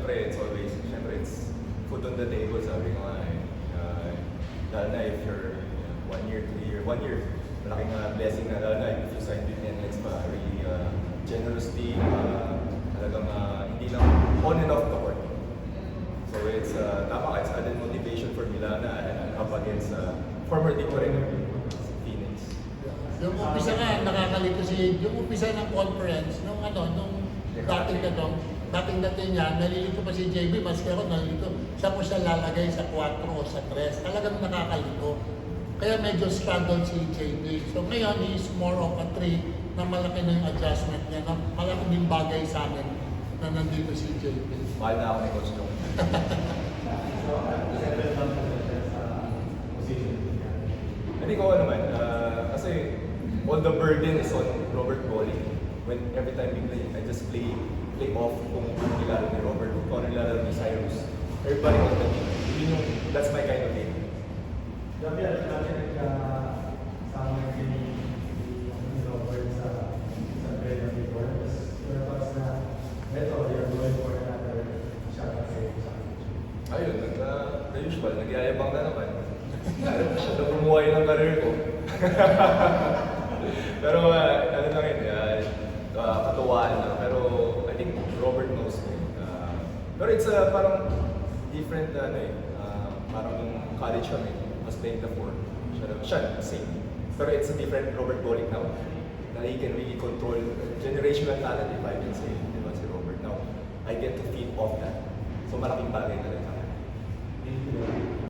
syempre it's food on the table, sabi ko nga eh. Lalo na if you're 1 year, 2 year, 1 year, malaking blessing na lalo na if you sign with NLEX pa, really generous team, talagang hindi lang on and off the court. So it's, tama ka, it's added motivation for Milana and up against former team ko rin, Phoenix. Yung umpisa nga, nakakalito yung umpisa ng conference, nung dating niya, nalilito pa si JB, maski ako nalilito. Siya ko siya lalagay sa 4 o sa 3. Talagang nakakalito. Kaya medyo struggle si JB. So ngayon, he is more of a 3 na malaki na yung adjustment niya, na malaki din bagay sa amin na nandito si JB. Mahal na ako ni Coach Long. Hindi ko naman, kasi all the burden is on Robert Bowling. Every time we play, I just play off kung nilaro ni Robert, kung nilaro ni Cyrus. Everybody on the team. That's my kind of game. Gabi nagkasama ni Robert sa trailer before. Your thoughts na ito, you're going for another shot at Ayun, the usual, nagyayabang na naman. Siya na bumuhay ng career ko. Pero ano lang yun, katuwaan lang. Pero I think Robert knows me. Pero it's parang different, parang nung college kami, was playing the 4. Siya, same. Pero it's a different Robert Bowling now. Na he can really control generational talent, if I can say. Diba si Robert now? I get to feed off that. So malaking bagay talaga.